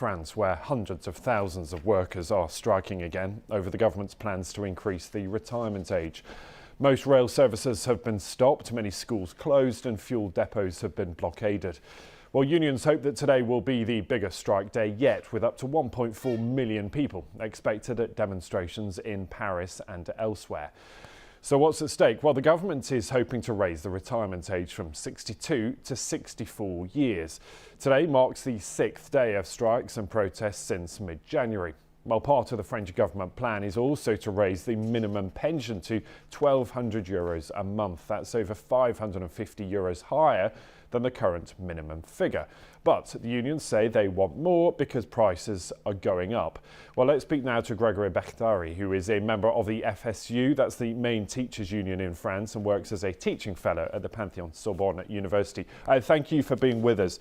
France, where hundreds of thousands of workers are striking again over the government's plans to increase the retirement age. Most rail services have been stopped, many schools closed and fuel depots have been blockaded. Well, unions hope that today will be the biggest strike day yet, with up to 1.4 million people expected at demonstrations in Paris and elsewhere. So what's at stake? Well, the government is hoping to raise the retirement age from 62 to 64 years. Today marks the 6th day of strikes and protests since mid-January. Well, part of the French government plan is also to raise the minimum pension to €1,200 a month. That's over €550 higher than the current minimum figure. But the unions say they want more because prices are going up. Well, let's speak now to Gregory Bakhtari, who is a member of the FSU. That's the main teachers' union in France and works as a teaching fellow at the Panthéon-Sorbonne University. Thank you for being with us.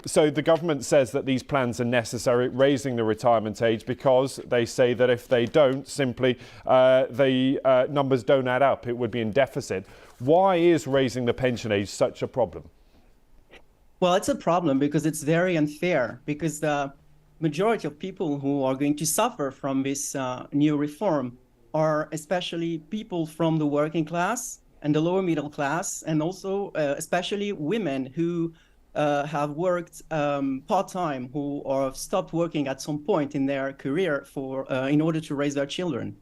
So the government says that these plans are necessary, raising the retirement age, because they say that if they don't, simply the numbers don't add up. It would be in deficit. Why is raising the pension age such a problem? Well, it's a problem because it's very unfair, because the majority of people who are going to suffer from this new reform are especially people from the working class and the lower middle class, and also especially women who have worked part-time, who have stopped working at some point in their career in order to raise their children.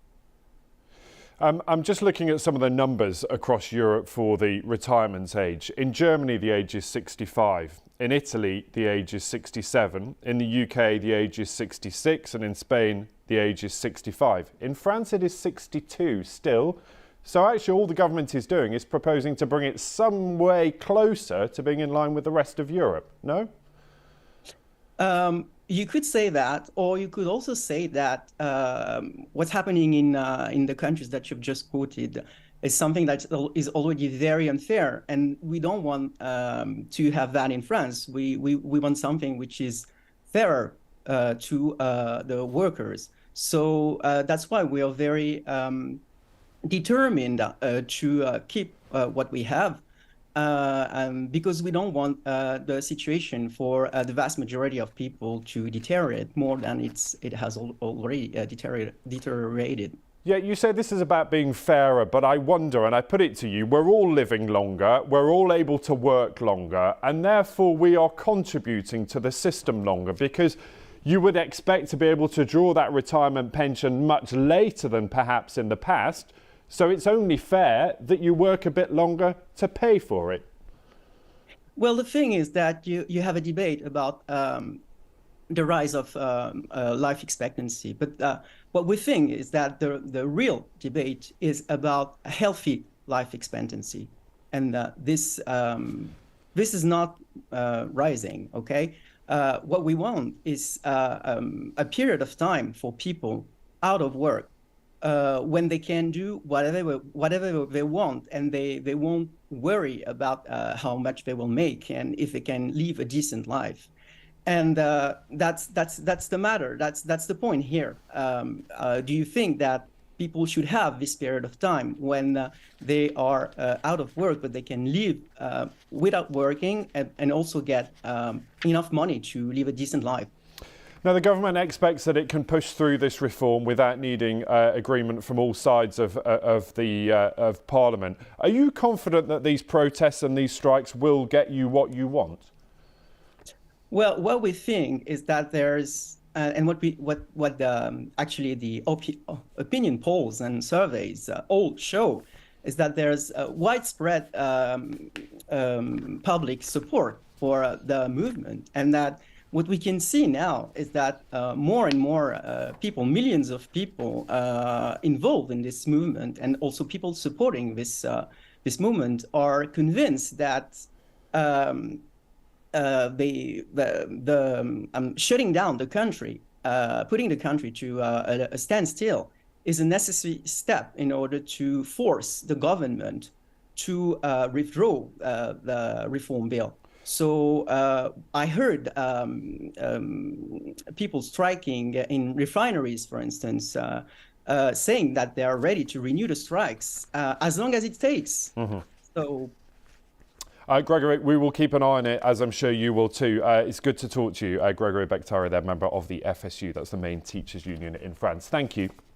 I'm just looking at some of the numbers across Europe for the retirement age. In Germany, the age is 65. In Italy, the age is 67. In the UK, the age is 66. And in Spain, the age is 65. In France, it is 62 still. So actually, all the government is doing is proposing to bring it some way closer to being in line with the rest of Europe. No? You could say that, or you could also say that what's happening in the countries that you've just quoted is something that is already very unfair, and we don't want to have that in France. We want something which is fairer to the workers. So that's why we are very determined to keep what we have. Because we don't want the situation for the vast majority of people to deteriorate more than it has already deteriorated. Yeah, you say this is about being fairer, but I wonder, and I put it to you, we're all living longer, we're all able to work longer, and therefore we are contributing to the system longer, because you would expect to be able to draw that retirement pension much later than perhaps in the past. So it's only fair that you work a bit longer to pay for it. Well, the thing is that you have a debate about the rise of life expectancy. But what we think is that the real debate is about a healthy life expectancy. And this is not rising, okay? What we want is a period of time for people out of work, when they can do whatever they want, and they won't worry about how much they will make and if they can live a decent life. And that's the matter. That's the point here. Do you think that people should have this period of time when they are out of work, but they can live without working and also get enough money to live a decent life? Now, the government expects that it can push through this reform without needing agreement from all sides of Parliament. Are you confident that these protests and these strikes will get you what you want? Well, what we think is that there's, and actually the opinion polls and surveys all show, is that there's widespread public support for the movement, and that what we can see now is that more and more people, millions of people involved in this movement, and also people supporting this movement, are convinced that shutting down the country, putting the country to a standstill, is a necessary step in order to force the government to withdraw the reform bill. So I heard people striking in refineries, for instance, saying that they are ready to renew the strikes as long as it takes. Mm-hmm. So Gregory, we will keep an eye on it, as I'm sure you will too. It's good to talk to you. Gregory Bectari, there, member of the FSU, that's the main teachers union in France. Thank you.